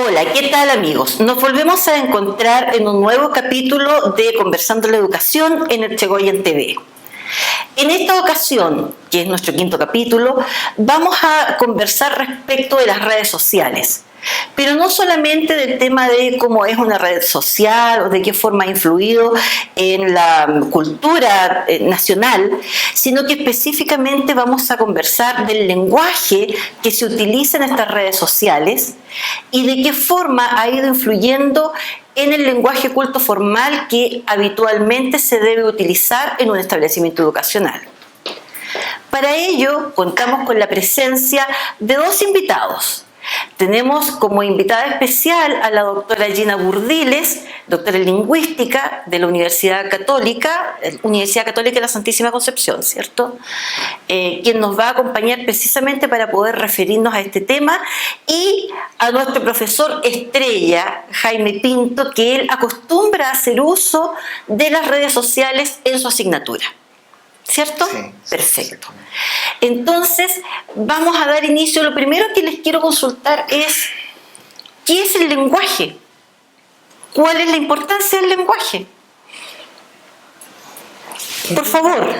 Hola, ¿qué tal amigos? Nos volvemos a encontrar en un nuevo capítulo de Conversando la Educación en Ertzegoyen TV. En esta ocasión, que es nuestro quinto capítulo, vamos a conversar respecto de las redes sociales. Pero no solamente del tema de cómo es una red social o de qué forma ha influido en la cultura nacional, sino que específicamente vamos a conversar del lenguaje que se utiliza en estas redes sociales y de qué forma ha ido influyendo en el lenguaje culto formal que habitualmente se debe utilizar en un establecimiento educacional. Para ello, contamos con la presencia de dos invitados. Tenemos como invitada especial a la doctora Gina Burdiles, doctora en lingüística de la Universidad Católica de la Santísima Concepción, ¿cierto? Quien nos va a acompañar precisamente para poder referirnos a este tema, y a nuestro profesor estrella, Jaime Pinto, que él acostumbra a hacer uso de las redes sociales en su asignatura. ¿Cierto? Sí. Perfecto. Entonces, vamos a dar inicio. Lo primero que les quiero consultar es, ¿qué es el lenguaje? ¿Cuál es la importancia del lenguaje? Por favor.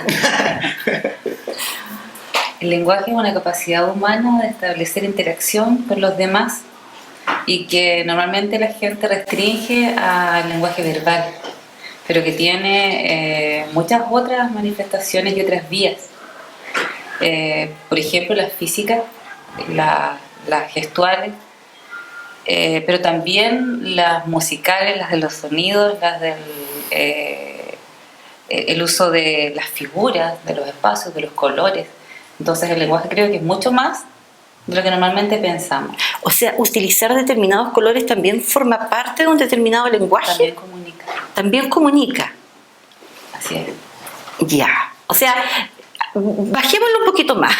El lenguaje es una capacidad humana de establecer interacción con los demás y que normalmente la gente restringe al lenguaje verbal, pero que tiene muchas otras manifestaciones y otras vías. Por ejemplo, las físicas, las gestuales, pero también las musicales, las de los sonidos, las del el uso de las figuras, de los espacios, de los colores. Entonces el lenguaje creo que es mucho más de lo que normalmente pensamos. O sea, utilizar determinados colores también forma parte de un determinado lenguaje. También comunica. También comunica. Así es. Ya. O sea, bajémoslo un poquito más.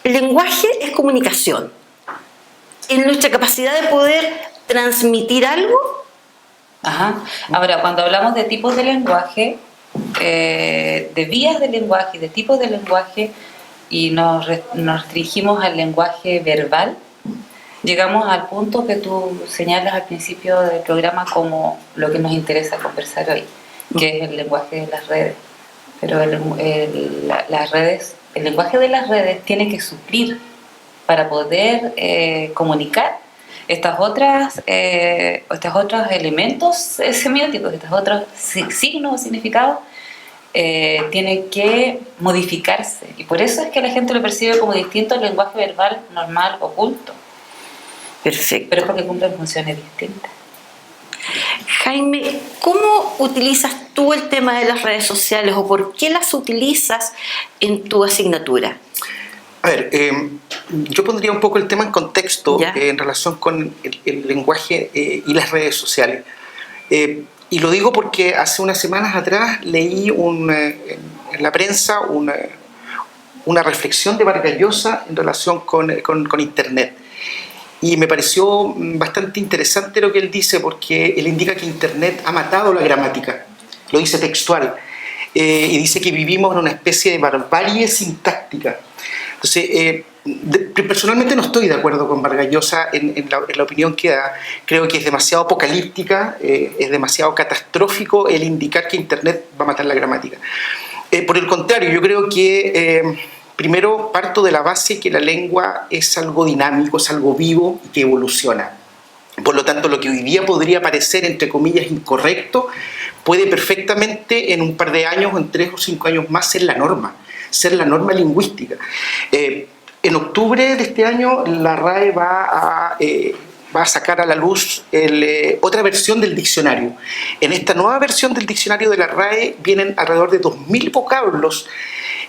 El lenguaje es comunicación. Es nuestra capacidad de poder transmitir algo. Ajá. Ahora, cuando hablamos de tipos de lenguaje, de vías de lenguaje, de tipos de lenguaje, y nos restringimos al lenguaje verbal, llegamos al punto que tú señalas al principio del programa como lo que nos interesa conversar hoy, que es el lenguaje de las redes. Pero las redes, el lenguaje de las redes tiene que suplir para poder comunicar estos otros elementos semióticos, estos otros signos o significados. Tiene que modificarse, y por eso es que la gente lo percibe como distinto al lenguaje verbal normal oculto. Perfecto. Pero es porque cumplen funciones distintas. Jaime, ¿cómo utilizas tú el tema de las redes sociales o por qué las utilizas en tu asignatura? A ver, yo pondría un poco el tema en contexto en relación con el lenguaje y las redes sociales. Y lo digo porque hace unas semanas atrás leí en la prensa una reflexión de Vargas Llosa en relación con Internet. Y me pareció bastante interesante lo que él dice, porque él indica que Internet ha matado la gramática. Lo dice textual. Y dice que vivimos en una especie de barbarie sintáctica. Entonces, personalmente no estoy de acuerdo con Vargas Llosa en la opinión que da. Creo que es demasiado apocalíptica, es demasiado catastrófico el indicar que Internet va a matar la gramática. Por el contrario, yo creo que primero parto de la base que la lengua es algo dinámico, es algo vivo y que evoluciona. Por lo tanto, lo que hoy día podría parecer, entre comillas, incorrecto, puede perfectamente en un par de años o en 3 o 5 años más ser la norma lingüística. En octubre de este año la RAE va a sacar a la luz otra versión del diccionario. En esta nueva versión del diccionario de la RAE vienen alrededor de 2.000 vocablos,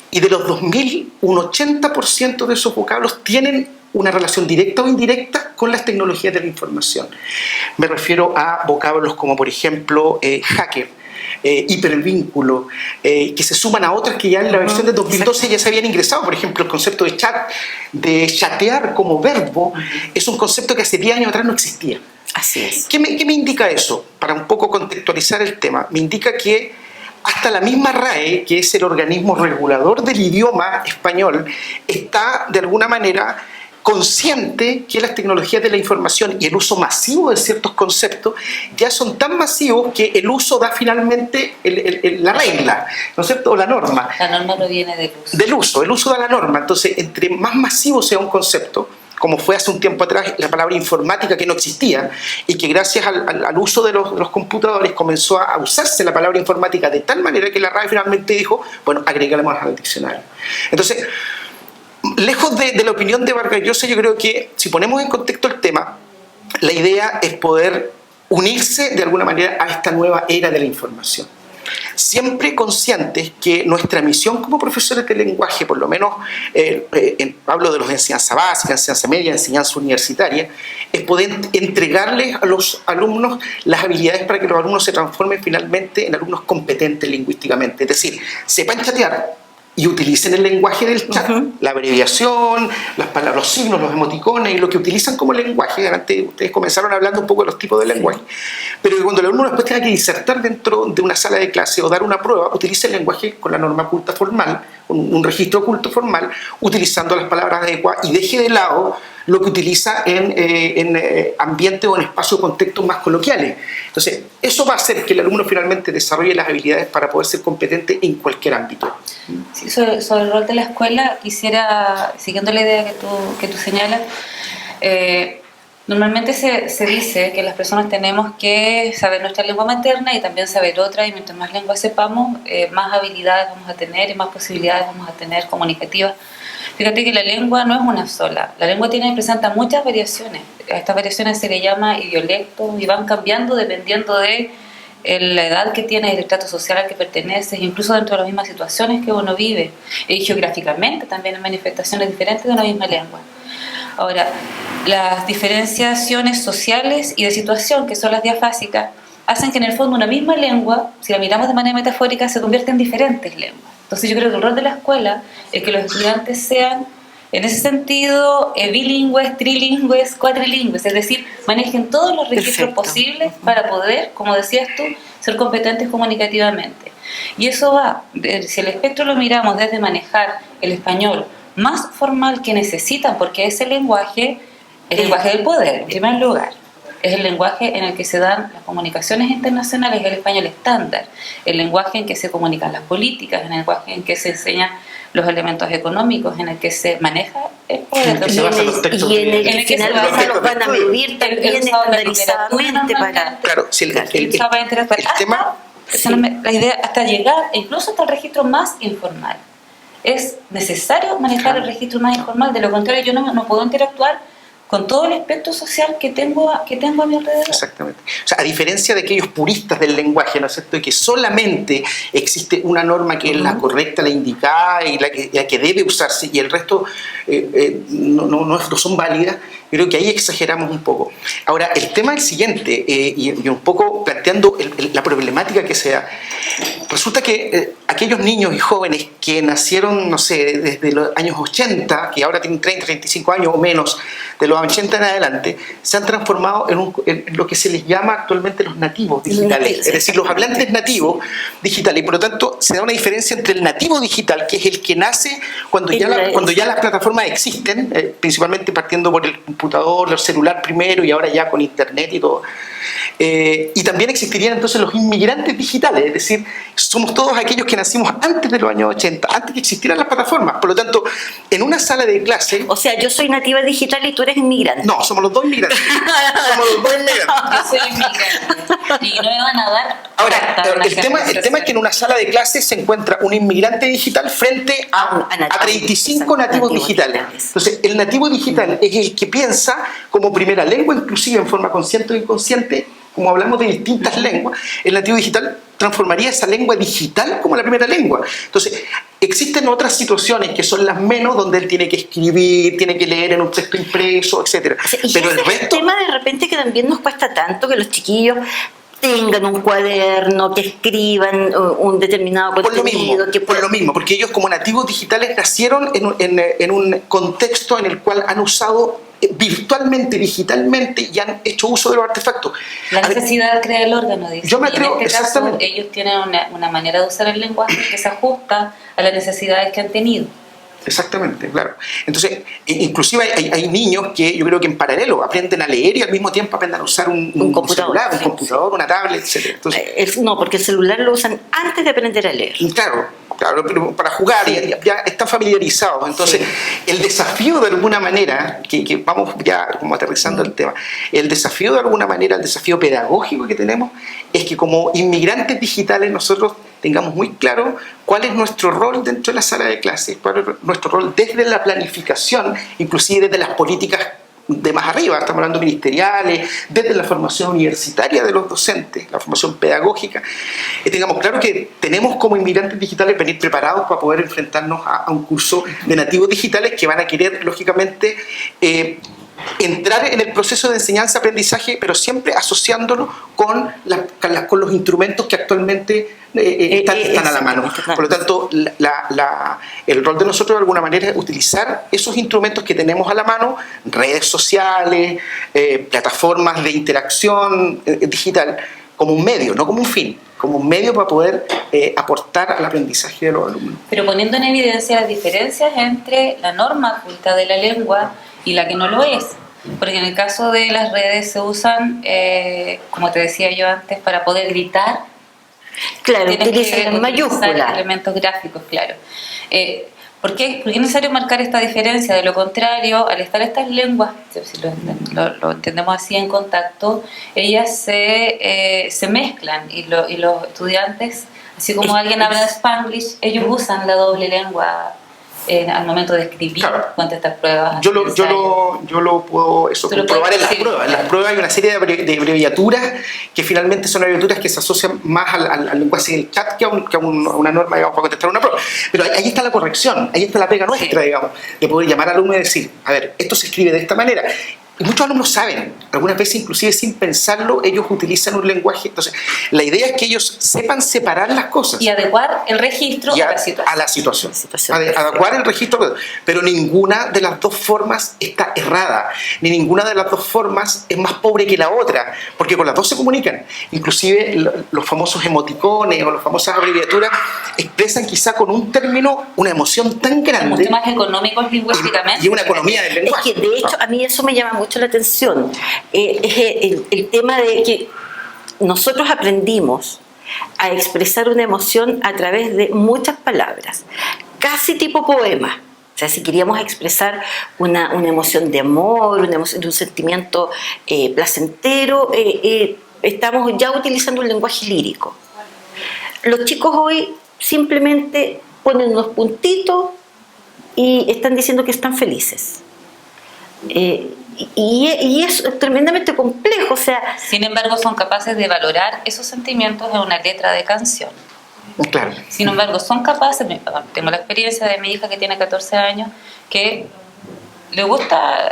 y de los 2.000, un 80% de esos vocablos tienen una relación directa o indirecta con las tecnologías de la información. Me refiero a vocablos como, por ejemplo, hacker, hipervínculo, que se suman a otras que ya en la versión de 2012 ya se habían ingresado. Por ejemplo, el concepto de chat, de chatear como verbo, es un concepto que hace 10 años atrás no existía. Así es. ¿Qué me indica eso? Para un poco contextualizar el tema, me indica que hasta la misma RAE, que es el organismo regulador del idioma español, está de alguna manera consciente que las tecnologías de la información y el uso masivo de ciertos conceptos ya son tan masivos que el uso da finalmente la regla, ¿no es cierto?, o la norma. La norma proviene del uso. Del uso, el uso da la norma. Entonces, entre más masivo sea un concepto, como fue hace un tiempo atrás la palabra informática, que no existía, y que gracias al uso de los computadores comenzó a usarse la palabra informática de tal manera que la RAE finalmente dijo, bueno, agreguemos al diccionario. Entonces, lejos de la opinión de Vargas Llosa, yo creo que si ponemos en contexto el tema, la idea es poder unirse de alguna manera a esta nueva era de la información. Siempre conscientes que nuestra misión como profesores de lenguaje, por lo menos hablo de los de enseñanza básica, enseñanza media, enseñanza universitaria, es poder entregarles a los alumnos las habilidades para que los alumnos se transformen finalmente en alumnos competentes lingüísticamente. Es decir, sepan chatear y utilicen el lenguaje del chat, la abreviación, las palabras, los signos, los emoticones y lo que utilizan como lenguaje. Antes ustedes comenzaron hablando un poco de los tipos de lenguaje, pero que cuando el alumno después tenga que disertar dentro de una sala de clase o dar una prueba, utilice el lenguaje con la norma culta formal, un registro culto formal, utilizando las palabras adecuadas y deje de lado lo que utiliza en ambiente o en espacios o contextos más coloquiales. Entonces, eso va a hacer que el alumno finalmente desarrolle las habilidades para poder ser competente en cualquier ámbito. Sí, sobre el rol de la escuela, quisiera, siguiendo la idea que tú señalas, normalmente se dice que las personas tenemos que saber nuestra lengua materna y también saber otra, y mientras más lenguas sepamos, más habilidades vamos a tener y más posibilidades vamos a tener comunicativas. Fíjate que la lengua no es una sola. La lengua presenta muchas variaciones. A estas variaciones se le llama idiolectos y van cambiando dependiendo de la edad que tienes, el estrato social al que perteneces, incluso dentro de las mismas situaciones que uno vive. Y geográficamente también hay manifestaciones diferentes de una misma lengua. Ahora, las diferenciaciones sociales y de situación, que son las diafásicas, hacen que en el fondo una misma lengua, si la miramos de manera metafórica, se convierta en diferentes lenguas. Entonces yo creo que el rol de la escuela es que los estudiantes sean, en ese sentido, bilingües, trilingües, cuatrilingües, es decir, manejen todos los registros posibles para poder, como decías tú, ser competentes comunicativamente. Y eso va, si el espectro lo miramos desde manejar el español más formal que necesitan, porque ese lenguaje es el lenguaje del poder, en primer lugar. Es el lenguaje en el que se dan las comunicaciones internacionales, el español estándar, el lenguaje en que se comunican las políticas, el lenguaje en que se enseñan los elementos económicos, en el que se maneja el poder. Y en el que finalmente los van a medir también estandarizadamente para... Claro, si el tema... La idea hasta llegar, incluso hasta el registro más informal. Es necesario manejar el registro más informal, de lo contrario yo no puedo interactuar con todo el espectro social que tengo a mi alrededor. Exactamente. O sea, a diferencia de aquellos puristas del lenguaje, ¿no es cierto?, y que solamente existe una norma que es la correcta, la indicada y la que debe usarse, y el resto no son válidas, creo que ahí exageramos un poco. Ahora, el tema es el siguiente, y un poco planteando la problemática que se da. Resulta que aquellos niños y jóvenes que nacieron, no sé, desde los años 80, que ahora tienen 30, 35 años o menos, de los 80 en adelante, se han transformado en lo que se les llama actualmente los nativos digitales, es decir, los hablantes nativos digitales, y por lo tanto se da una diferencia entre el nativo digital, que es el que nace cuando ya las plataformas existen, principalmente partiendo por el computador, el celular primero y ahora ya con internet y todo. Y también existirían entonces los inmigrantes digitales, es decir, somos todos aquellos que nacimos antes de los años 80, antes que existieran las plataformas. Por lo tanto, en una sala de clase... O sea, yo soy nativa digital y tú eres inmigrante. No, somos los dos inmigrantes. Somos los dos inmigrantes. Yo soy inmigrante. Y no me van a dar... Ahora, el tema es que en una sala de clase se encuentra un inmigrante digital frente a 35 nativos digitales. Entonces, el nativo digital es el que piensa como primera lengua, inclusive en forma consciente o inconsciente, como hablamos de distintas lenguas, el nativo digital transformaría esa lengua digital como la primera lengua. Entonces, existen otras situaciones que son las menos, donde él tiene que escribir, tiene que leer en un texto impreso, etc. O sea, pero el resto... Es el tema de repente que también nos cuesta tanto que los chiquillos tengan un cuaderno, que escriban un determinado contenido. Por lo mismo, porque ellos como nativos digitales nacieron en un contexto en el cual han usado virtualmente, digitalmente, y han hecho uso de los artefactos. La necesidad crea el órgano, dice. Yo me atrevo, en este caso, ellos tienen una manera de usar el lenguaje que se ajusta a las necesidades que han tenido. Exactamente, claro. Entonces, inclusive hay niños que yo creo que en paralelo aprenden a leer y al mismo tiempo aprenden a usar un computador, celular, un computador, una tablet, etc. Entonces, no, porque el celular lo usan antes de aprender a leer. Claro, pero para jugar ya están familiarizados. Entonces, el desafío de alguna manera, que vamos ya como aterrizando el tema, el desafío de alguna manera, el desafío pedagógico que tenemos, es que como inmigrantes digitales nosotros tengamos muy claro cuál es nuestro rol dentro de la sala de clases, cuál es nuestro rol desde la planificación, inclusive desde las políticas de más arriba, estamos hablando ministeriales, desde la formación universitaria de los docentes, la formación pedagógica, tengamos claro que tenemos como inmigrantes digitales venir preparados para poder enfrentarnos a un curso de nativos digitales que van a querer, lógicamente, entrar en el proceso de enseñanza-aprendizaje, pero siempre asociándolo con los instrumentos que actualmente están a la mano. Por lo tanto, el rol de nosotros de alguna manera es utilizar esos instrumentos que tenemos a la mano, redes sociales, plataformas de interacción digital, como un medio, no como un fin, como un medio para poder aportar al aprendizaje de los alumnos. Pero poniendo en evidencia las diferencias entre la norma culta de la lengua y la que no lo es. Porque en el caso de las redes se usan, como te decía yo antes, para poder gritar. Claro, utilizan mayúsculas. Elementos gráficos, claro. ¿Por qué es necesario marcar esta diferencia? De lo contrario, al estar estas lenguas, si lo entendemos así en contacto, ellas se mezclan y los estudiantes, así como alguien habla Spanglish, ellos usan la doble lengua al momento de escribir, claro, contestar pruebas. Yo lo puedo comprobar en las pruebas. En las pruebas hay una serie de abreviaturas que finalmente son abreviaturas que se asocian más al lenguaje del chat que a una norma, digamos, para contestar una prueba. Pero ahí está la corrección, ahí está la pega nuestra, digamos, de poder llamar al alumno y decir, a ver, esto se escribe de esta manera. Y muchos alumnos saben, algunas veces inclusive sin pensarlo, ellos utilizan un lenguaje. Entonces, la idea es que ellos sepan separar las cosas. Y adecuar el registro a la situación. Adecuar el registro, pero ninguna de las dos formas está errada, ni ninguna de las dos formas es más pobre que la otra, porque con las dos se comunican. Inclusive los famosos emoticones o las famosas abreviaturas expresan quizá con un término una emoción tan grande. Mucho más económicos lingüísticamente. Y una economía del lenguaje. Es que de hecho a mí eso me llama mucho la atención, es el tema de que nosotros aprendimos a expresar una emoción a través de muchas palabras, casi tipo poema. O sea, si queríamos expresar una emoción de amor, una emoción de un sentimiento placentero, estamos ya utilizando un lenguaje lírico. Los chicos hoy simplemente ponen unos puntitos y están diciendo que están felices. Y es tremendamente complejo, o sea... Sin embargo, son capaces de valorar esos sentimientos en una letra de canción. Claro. Sin embargo, son capaces, tengo la experiencia de mi hija que tiene 14 años, que le gusta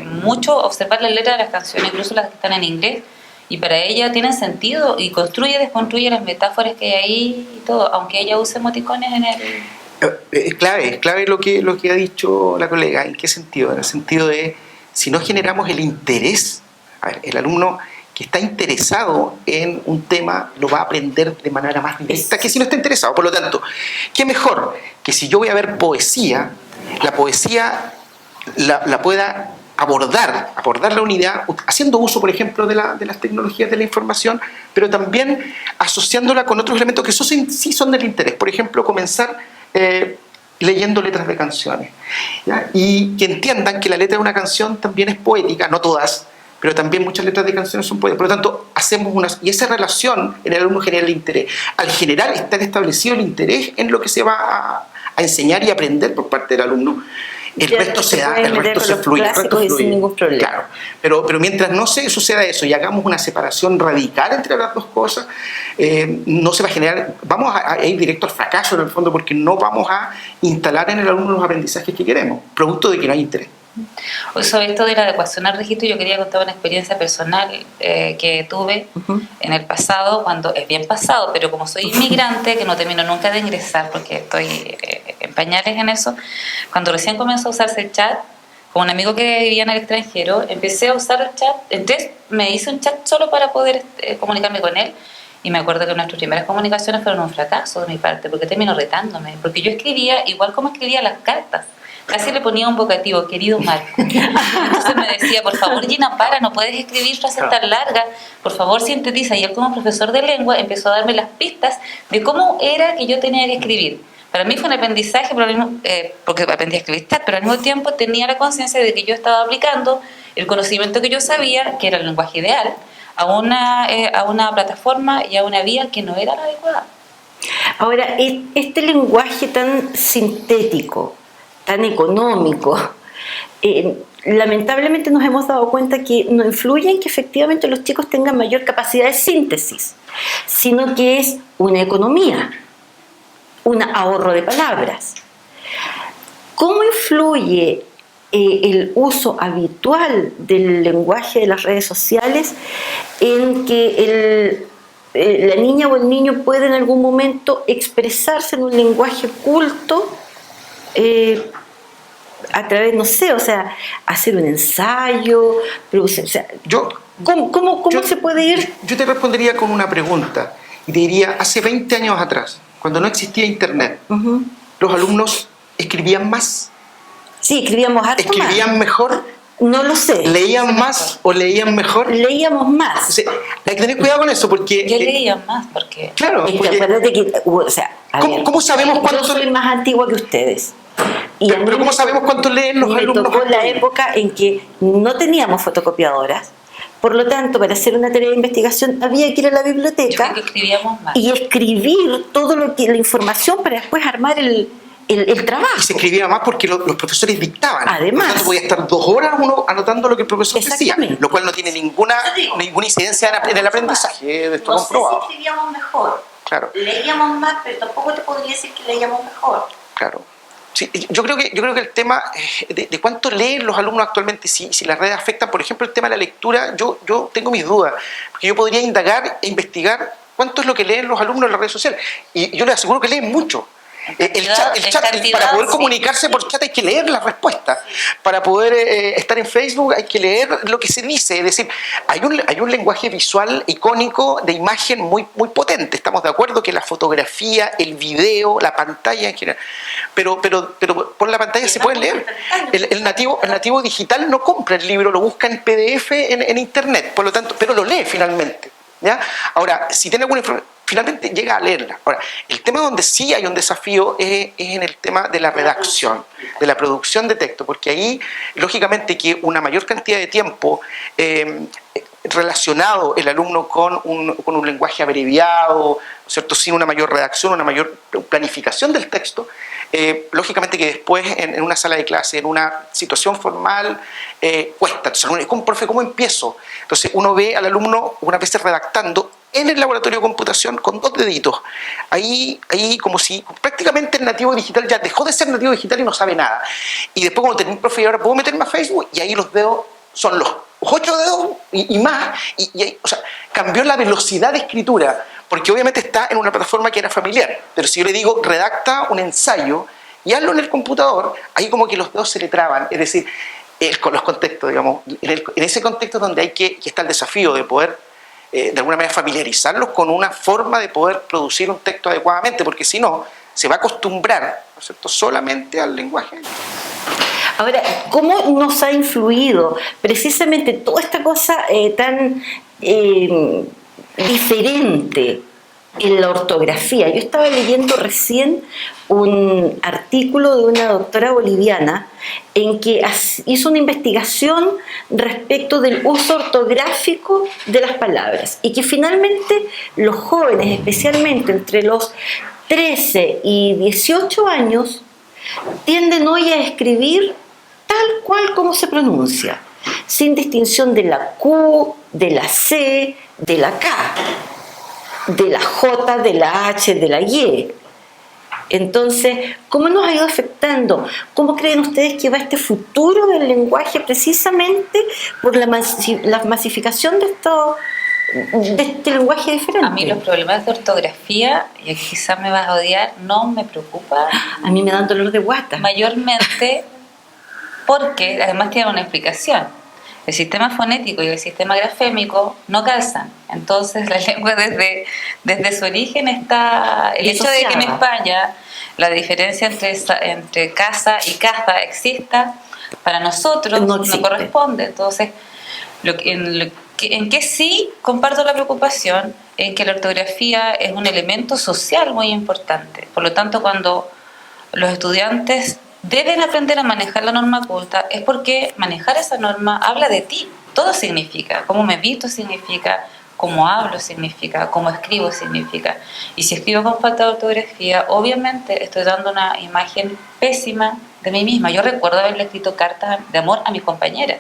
mucho observar la letra de las canciones, incluso las que están en inglés, y para ella tienen sentido y construye, desconstruye las metáforas que hay ahí y todo, aunque ella use emoticones en el... Es clave lo que ha dicho la colega. ¿En qué sentido? En el sentido de, si no generamos el interés, a ver, el alumno que está interesado en un tema lo va a aprender de manera más directa que si no está interesado. Por lo tanto, ¿qué mejor que si yo voy a ver poesía, la poesía la pueda abordar la unidad haciendo uso, por ejemplo, de las tecnologías de la información, pero también asociándola con otros elementos que sí son del interés? Por ejemplo, comenzar leyendo letras de canciones, ¿ya? Y que entiendan que la letra de una canción también es poética, no todas, pero también muchas letras de canciones son poéticas. Por lo tanto, y esa relación en el alumno genera el interés. Al generar, estar establecido el interés en lo que se va a enseñar y aprender por parte del alumno, el resto se da, el resto se fluye. Sin ningún problema. Claro, pero mientras no se suceda eso y hagamos una separación radical entre las dos cosas, no se va a generar, vamos a ir directo al fracaso en el fondo, porque no vamos a instalar en el alumno los aprendizajes que queremos, producto de que no hay interés. Sobre esto de la adecuación al registro, yo quería contar una experiencia personal que tuve en el pasado, cuando es bien pasado, pero como soy inmigrante, que no termino nunca de ingresar porque estoy en pañales en eso, cuando recién comenzó a usarse el chat, con un amigo que vivía en el extranjero, empecé a usar el chat, entonces me hice un chat solo para poder comunicarme con él, Y me acuerdo que nuestras primeras comunicaciones fueron un fracaso de mi parte, porque terminó retándome, porque yo escribía igual como escribía las cartas. Casi le ponía un vocativo, querido Marco. Entonces me decía, por favor, Gina, no puedes escribir frases tan largas, por favor, sintetiza. Y él, como profesor de lengua, empezó a darme las pistas de cómo era que yo tenía que escribir. Para mí fue un aprendizaje, porque aprendí a escribir, pero al mismo tiempo tenía la conciencia de que yo estaba aplicando el conocimiento que yo sabía, que era el lenguaje ideal, a una plataforma y a una vía que no era la adecuada. Ahora, este lenguaje tan sintético, tan económico, lamentablemente nos hemos dado cuenta que no influye en que efectivamente los chicos tengan mayor capacidad de síntesis, sino que es una economía, un ahorro de palabras. ¿Cómo influye el uso habitual del lenguaje de las redes sociales en que la niña o el niño puede en algún momento expresarse en un lenguaje culto a través, no sé, o sea, hacer un ensayo, producir, o sea, ¿cómo se puede ir? Yo te respondería con una pregunta y te diría, hace 20 años atrás, cuando no existía internet, los alumnos escribían más. Sí, escribíamos harto más. ¿Escribían mejor? No lo sé. ¿Leían más o leían mejor? Leíamos más. O sea, hay que tener cuidado con eso porque... Yo leía más porque... Claro, porque... Acuérdate que, o sea, ¿Cómo sabemos cuánto... Yo soy más antigua que ustedes. Pero ¿cómo sabemos cuánto leen los alumnos? Me tocó la época en que no teníamos fotocopiadoras. Por lo tanto, para hacer una tarea de investigación había que ir a la biblioteca y escribir todo la información para después armar el trabajo. Y se escribía más porque los profesores dictaban. Además. Por lo tanto, podía estar 2 horas uno anotando lo que el profesor decía, lo cual no tiene ninguna incidencia en el aprendizaje. Esto no comprobado. Sé si escribíamos mejor. Claro. Leíamos más, pero tampoco te podría decir que leíamos mejor. Claro. Sí, yo creo que el tema de cuánto leen los alumnos actualmente, si las redes afectan, por ejemplo, el tema de la lectura, yo tengo mis dudas, porque yo podría indagar e investigar cuánto es lo que leen los alumnos en las redes sociales, y yo les aseguro que leen mucho. El chat, para poder comunicarse por chat hay que leer las respuestas. Para poder estar en Facebook hay que leer lo que se dice. Es decir, hay un lenguaje visual icónico de imagen muy, muy potente. Estamos de acuerdo que la fotografía, el video, la pantalla en general. Pero por la pantalla se puede leer. El nativo digital no compra el libro, lo busca en PDF en internet, por lo tanto, pero lo lee finalmente. ¿Ya? Ahora, si tiene alguna información, finalmente llega a leerla. Ahora, el tema donde sí hay un desafío es en el tema de la redacción, de la producción de texto, porque ahí, lógicamente, que una mayor cantidad de tiempo relacionado el alumno con un lenguaje abreviado, ¿no es cierto?, sin una mayor redacción, una mayor planificación del texto, lógicamente que después en una sala de clase, en una situación formal, cuesta. Entonces, profe, ¿cómo empiezo? Entonces uno ve al alumno unas veces redactando en el laboratorio de computación con 2 deditos. Ahí como si prácticamente el nativo digital ya dejó de ser nativo digital y no sabe nada. Y después cuando termine el profe, y ahora puedo meterme a Facebook, y ahí los dedos son los 8 dedos y más. Y ahí, o sea, cambió la velocidad de escritura, porque obviamente está en una plataforma que era familiar. Pero si yo le digo, redacta un ensayo y hazlo en el computador, ahí como que los dedos se le traban. Es decir, con los contextos, digamos, en ese contexto donde que está el desafío de poder de alguna manera familiarizarlos con una forma de poder producir un texto adecuadamente, porque si no, se va a acostumbrar, ¿no es cierto?, solamente al lenguaje. Ahora, ¿cómo nos ha influido precisamente toda esta cosa tan diferente en la ortografía? Yo estaba leyendo recién un artículo de una doctora boliviana en que hizo una investigación respecto del uso ortográfico de las palabras y que finalmente los jóvenes, especialmente entre los 13 y 18 años, tienden hoy a escribir tal cual como se pronuncia, sin distinción de la Q, de la C, de la K, de la J, de la H, de la Y. Entonces, ¿cómo nos ha ido afectando? ¿Cómo creen ustedes que va este futuro del lenguaje precisamente por la masificación de este lenguaje diferente? A mí los problemas de ortografía, y quizás me vas a odiar, no me preocupa. A mí me dan dolor de guata. Mayormente porque, además tiene una explicación. el sistema fonético y el sistema grafémico no calzan. Entonces la lengua desde su origen está... El hecho de que en España la diferencia entre casa y caza exista, para nosotros no corresponde. Entonces, en que sí comparto la preocupación en que la ortografía es un elemento social muy importante. Por lo tanto, cuando los estudiantes deben aprender a manejar la norma culta, es porque manejar esa norma habla de ti. Todo significa. Cómo me visto significa, cómo hablo significa, cómo escribo significa. Y si escribo con falta de ortografía, obviamente estoy dando una imagen pésima de mí misma. Yo recuerdo haberle escrito cartas de amor a mi compañera,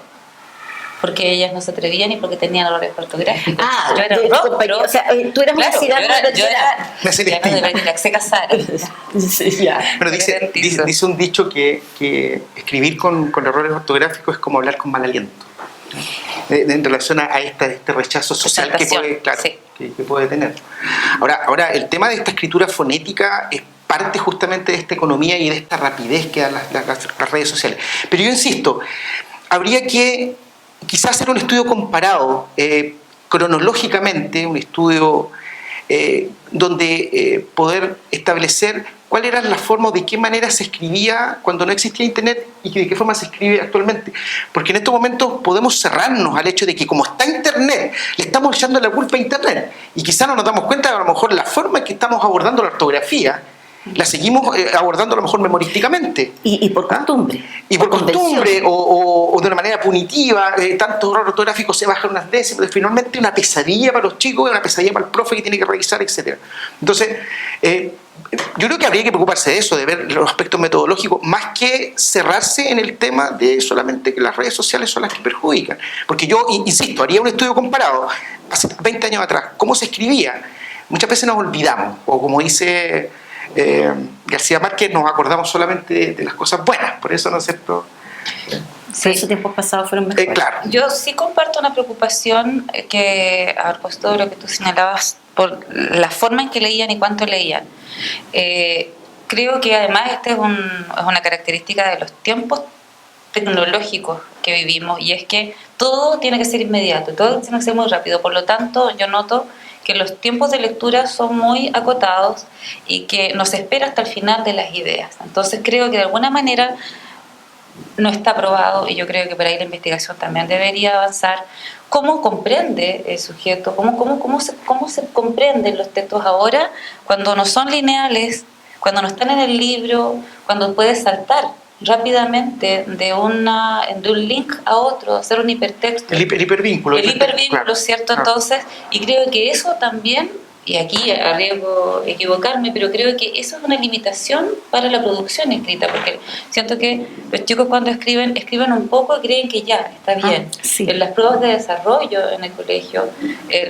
porque ellas no se atrevían y porque tenían errores ortográficos. Yo era pero, o sea, tú eras una ciudadana yo era de la que se casara. Pero dice un dicho que escribir con errores ortográficos es como hablar con mal aliento, en relación a este rechazo social que puede, que puede tener. Ahora, el tema de esta escritura fonética es parte justamente de esta economía y de esta rapidez que dan las redes sociales. Pero yo insisto, habría que quizás hacer un estudio comparado, cronológicamente, un estudio donde poder establecer cuál era la forma o de qué manera se escribía cuando no existía Internet y de qué forma se escribe actualmente. Porque en estos momentos podemos cerrarnos al hecho de que como está Internet, le estamos echando la culpa a Internet. Y quizás no nos damos cuenta de a lo mejor la forma en que estamos abordando la ortografía la seguimos abordando a lo mejor memorísticamente. Y por costumbre. Y por costumbre, o de una manera punitiva, tanto error ortográfico se bajan unas décimas, finalmente una pesadilla para los chicos, una pesadilla para el profe que tiene que revisar, etc. Entonces, yo creo que habría que preocuparse de eso, de ver los aspectos metodológicos, más que cerrarse en el tema de solamente que las redes sociales son las que perjudican. Porque yo, insisto, haría un estudio comparado, hace 20 años atrás, cómo se escribía. Muchas veces nos olvidamos, o como dice García Márquez, nos acordamos solamente de las cosas buenas, por eso, ¿no es cierto? Sí, esos tiempos pasados fueron mejores. Claro. Yo sí comparto una preocupación que, a propósito de lo que tú señalabas, por la forma en que leían y cuánto leían. Creo que además esta es una característica de los tiempos tecnológicos que vivimos, y es que todo tiene que ser inmediato, todo tiene que ser muy rápido. Por lo tanto, yo noto que los tiempos de lectura son muy acotados y que nos espera hasta el final de las ideas. Entonces creo que de alguna manera no está probado, y yo creo que por ahí la investigación también debería avanzar, cómo comprende el sujeto, cómo se comprenden los textos ahora cuando no son lineales, cuando no están en el libro, cuando puedes saltar rápidamente de un link a otro, hacer un hipertexto. El hipervínculo. El hipervínculo, claro, ¿cierto? Claro. Entonces, y creo que eso también, y aquí arriesgo equivocarme, pero creo que eso es una limitación para la producción escrita, porque siento que los chicos cuando escriben un poco y creen que ya, está bien. Sí. En las pruebas de desarrollo en el colegio,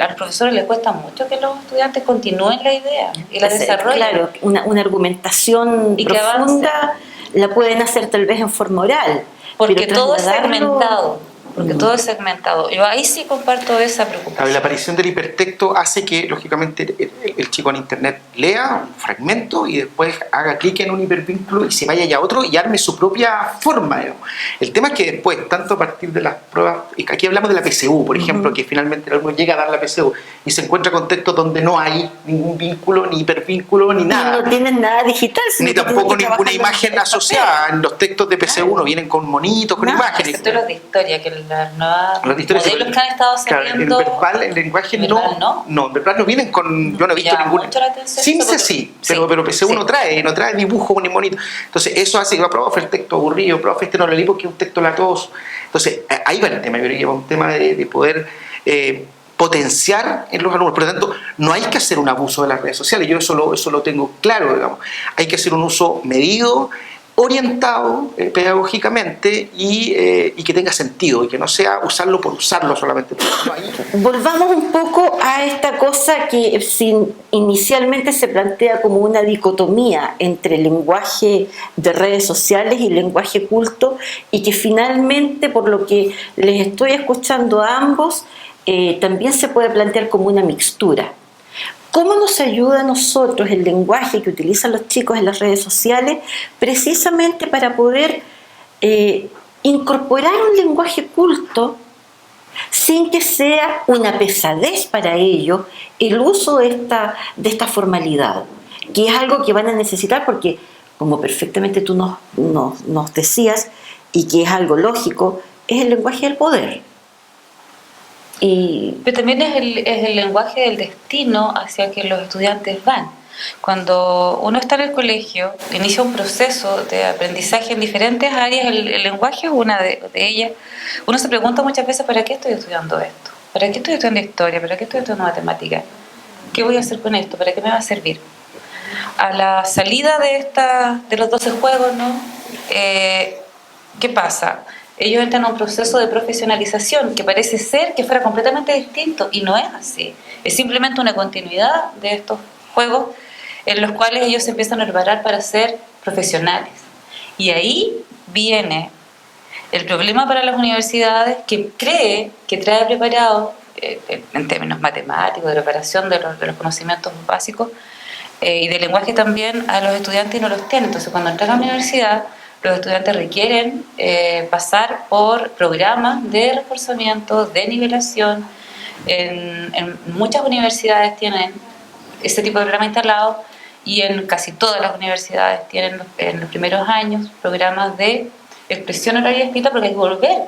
a los profesores les cuesta mucho que los estudiantes continúen la idea y la desarrollen. Claro, una argumentación y profunda la pueden hacer tal vez en forma oral. Porque todo es segmentado. Porque todo es segmentado. Yo ahí sí comparto esa preocupación. La aparición del hipertexto hace que, lógicamente, el chico en Internet lea un fragmento y después haga clic en un hipervínculo y se vaya ya a otro y arme su propia forma. El tema es que después, tanto a partir de las pruebas, aquí hablamos de la PSU, por ejemplo, que finalmente el alumno llega a dar la PSU y se encuentra con textos donde no hay ningún vínculo, ni hipervínculo, ni nada. No tienen nada digital. Ni tampoco ninguna imagen asociada. En los textos de PSU no vienen con monitos, con imágenes. Excepto los de historia, que las nuevas modelos que han estado saliendo. Claro, el verbal, el lenguaje no, en verbal no vienen con, yo no he visto ningún. Sí, pero PSU no trae dibujo ni monito. Entonces eso hace que, profe, el texto aburrido, profe, este no lo leí porque es un texto latoso. Entonces ahí va el tema, yo creo que va un tema de poder potenciar en los alumnos. Por lo tanto, no hay que hacer un abuso de las redes sociales, yo eso lo tengo claro, digamos. Hay que hacer un uso medido, orientado pedagógicamente y que tenga sentido y que no sea usarlo por usarlo solamente. Volvamos un poco a esta cosa que inicialmente se plantea como una dicotomía entre lenguaje de redes sociales y lenguaje culto, y que finalmente, por lo que les estoy escuchando a ambos, también se puede plantear como una mixtura. ¿Cómo nos ayuda a nosotros el lenguaje que utilizan los chicos en las redes sociales precisamente para poder incorporar un lenguaje culto sin que sea una pesadez para ellos el uso de esta formalidad, que es algo que van a necesitar porque, como perfectamente tú nos decías, y que es algo lógico, es el lenguaje del poder. Pero también es el lenguaje del destino hacia que los estudiantes van. Cuando uno está en el colegio, inicia un proceso de aprendizaje en diferentes áreas, el lenguaje es una de ellas. Uno se pregunta muchas veces, ¿para qué estoy estudiando esto? ¿Para qué estoy estudiando historia? ¿Para qué estoy estudiando matemáticas? ¿Qué voy a hacer con esto? ¿Para qué me va a servir? A la salida de los 12 juegos, ¿no? ¿Qué pasa? Ellos entran a un proceso de profesionalización que parece ser que fuera completamente distinto, y no es así. Es simplemente una continuidad de estos juegos en los cuales ellos se empiezan a preparar para ser profesionales. Y ahí viene el problema para las universidades, que cree que trae preparado, en términos matemáticos, de preparación de los conocimientos básicos, y de lenguaje también, a los estudiantes, y no los tiene. Entonces, cuando entran a la universidad, los estudiantes requieren pasar por programas de reforzamiento, de nivelación. En muchas universidades tienen este tipo de programa instalado, y en casi todas las universidades tienen en los primeros años programas de expresión oral y escrita, porque hay que volver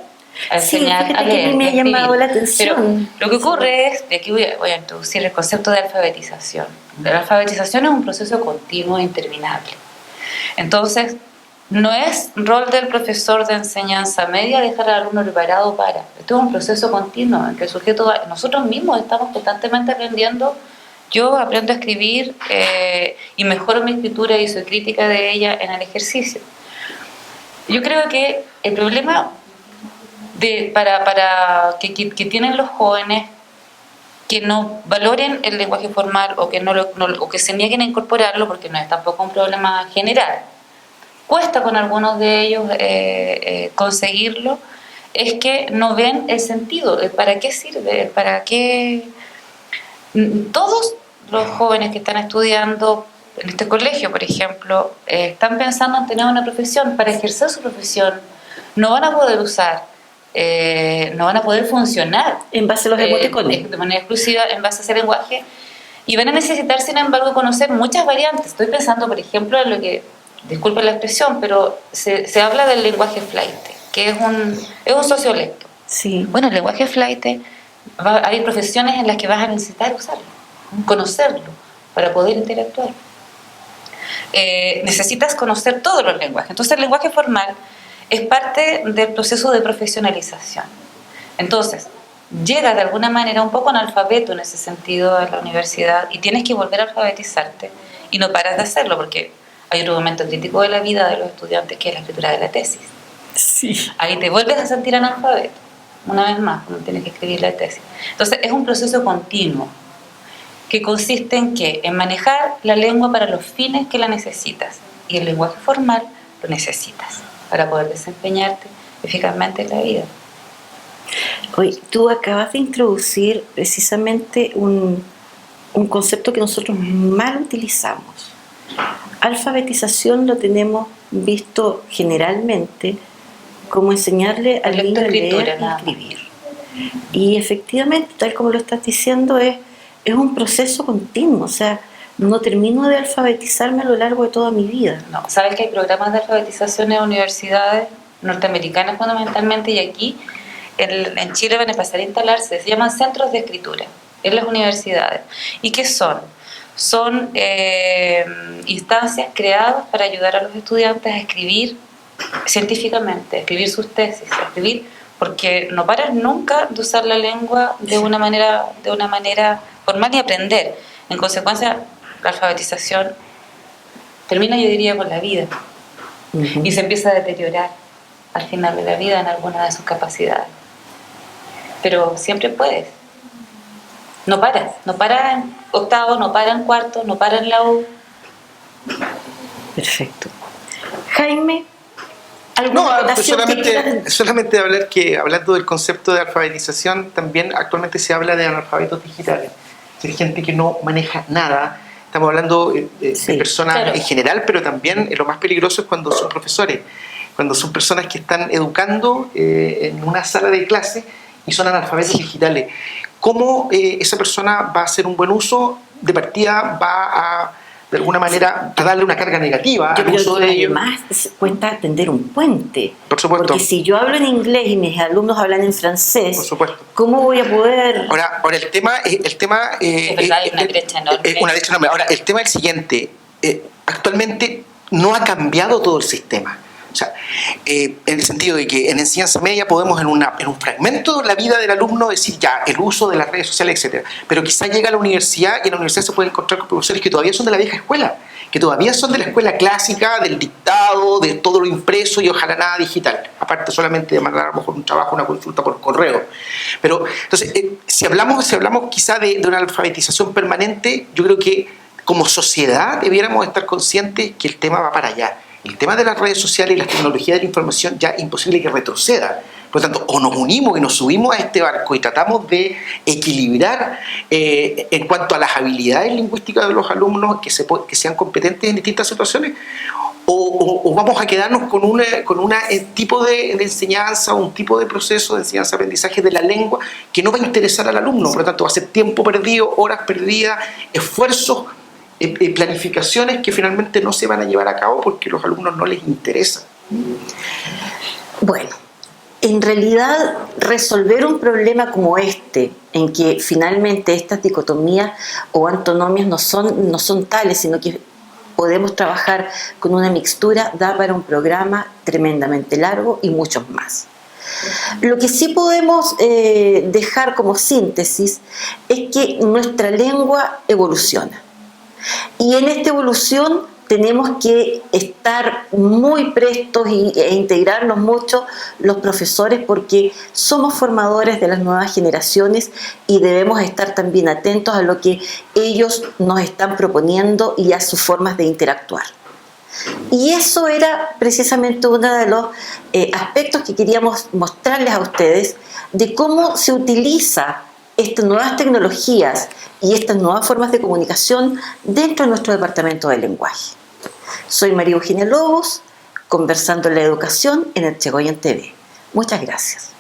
a enseñar a leer. Que me ha llamado la atención. Pero lo que ocurre es, y aquí voy a introducir el concepto de alfabetización. La alfabetización es un proceso continuo e interminable. Entonces, no es rol del profesor de enseñanza media dejar al alumno preparado para. Esto es un proceso continuo en que el sujeto, nosotros mismos estamos constantemente aprendiendo. Yo aprendo a escribir y mejoro mi escritura y soy crítica de ella en el ejercicio. Yo creo que el problema que tienen los jóvenes, que no valoren el lenguaje formal o que se nieguen a incorporarlo, porque no es tampoco un problema general, cuesta con algunos de ellos conseguirlo, es que no ven el sentido, el para qué sirve, el para qué. Todos los jóvenes que están estudiando en este colegio, por ejemplo, están pensando en tener una profesión. Para ejercer su profesión no van a poder usar, no van a poder funcionar en base a los emoticones, de manera exclusiva en base a ese lenguaje, y van a necesitar, sin embargo, conocer muchas variantes. Estoy pensando, por ejemplo, en lo que, disculpen la expresión, pero se habla del lenguaje flight, que es un sociolecto. Sí. Bueno, el lenguaje flight, hay profesiones en las que vas a necesitar usarlo, conocerlo, para poder interactuar. Necesitas conocer todos los lenguajes. Entonces, el lenguaje formal es parte del proceso de profesionalización. Entonces, llegas de alguna manera un poco analfabeto en ese sentido a la universidad, y tienes que volver a alfabetizarte, y no paras de hacerlo, porque hay un momento crítico de la vida de los estudiantes, que es la escritura de la tesis. Sí. Ahí te vuelves a sentir analfabeto, una vez más, cuando tienes que escribir la tesis. Entonces, es un proceso continuo, que consiste en ¿qué? En manejar la lengua para los fines que la necesitas, y el lenguaje formal lo necesitas para poder desempeñarte eficazmente en la vida. Oye, tú acabas de introducir precisamente un concepto que nosotros mal utilizamos. Alfabetización lo tenemos visto generalmente como enseñarle al niño a leer y escribir. Y efectivamente, tal como lo estás diciendo, es un proceso continuo. O sea, no termino de alfabetizarme a lo largo de toda mi vida. No, sabes que hay programas de alfabetización en universidades norteamericanas fundamentalmente, y aquí en Chile van a empezar a instalarse, se llaman centros de escritura en las universidades. ¿Y qué son? Son instancias creadas para ayudar a los estudiantes a escribir científicamente, a escribir sus tesis, a escribir, porque no paras nunca de usar la lengua de una manera formal y aprender. En consecuencia, la alfabetización termina, yo diría, con la vida. Uh-huh. Y se empieza a deteriorar al final de la vida en alguna de sus capacidades. Pero siempre puedes. No paras. No para en octavo, no para en cuarto, no para en la U. Perfecto. Jaime, no, solamente hablar que, hablando del concepto de alfabetización, también actualmente se habla de analfabetos digitales. Es gente que no maneja nada. Estamos hablando de personas, claro, en general, pero también lo más peligroso es cuando son profesores, cuando son personas que están educando en una sala de clase y son analfabetos digitales. ¿Cómo esa persona va a hacer un buen uso? De partida va a, de alguna manera, a darle una carga negativa Yo al creo uso que de ellos. además cuenta tender un puente. Por supuesto. Porque si yo hablo en inglés y mis alumnos hablan en francés, Por supuesto. ¿cómo voy a poder...? Ahora el tema es verdad, hay una brecha enorme. Una brecha enorme. Ahora, el tema es el siguiente. Actualmente no ha cambiado todo el sistema. O sea, en el sentido de que en enseñanza media podemos en un fragmento de la vida del alumno decir ya el uso de las redes sociales, etc. Pero quizá llega a la universidad y en la universidad se puede encontrar con profesores que todavía son de la vieja escuela, que todavía son de la escuela clásica, del dictado, de todo lo impreso y ojalá nada digital, aparte solamente de mandar a lo mejor un trabajo, una consulta por correo. Pero entonces, si hablamos quizá de una alfabetización permanente, yo creo que como sociedad debiéramos estar conscientes que el tema va para allá. El tema de las redes sociales y las tecnologías de la información ya es imposible que retroceda. Por lo tanto, o nos unimos y nos subimos a este barco y tratamos de equilibrar en cuanto a las habilidades lingüísticas de los alumnos que sean competentes en distintas situaciones, o vamos a quedarnos con un tipo de enseñanza, un tipo de proceso de enseñanza-aprendizaje de la lengua que no va a interesar al alumno. Por lo tanto, va a ser tiempo perdido, horas perdidas, esfuerzos, planificaciones que finalmente no se van a llevar a cabo porque a los alumnos no les interesa. Bueno, en realidad resolver un problema como este, en que finalmente estas dicotomías o antinomias no son tales, sino que podemos trabajar con una mixtura, da para un programa tremendamente largo y muchos más. Lo que sí podemos dejar como síntesis es que nuestra lengua evoluciona. Y en esta evolución tenemos que estar muy prestos e integrarnos mucho los profesores porque somos formadores de las nuevas generaciones y debemos estar también atentos a lo que ellos nos están proponiendo y a sus formas de interactuar. Y eso era precisamente uno de los aspectos que queríamos mostrarles a ustedes de cómo se utiliza estas nuevas tecnologías y estas nuevas formas de comunicación dentro de nuestro departamento de lenguaje. Soy María Eugenia Lobos, conversando en la educación en Ertzegoyen TV. Muchas gracias.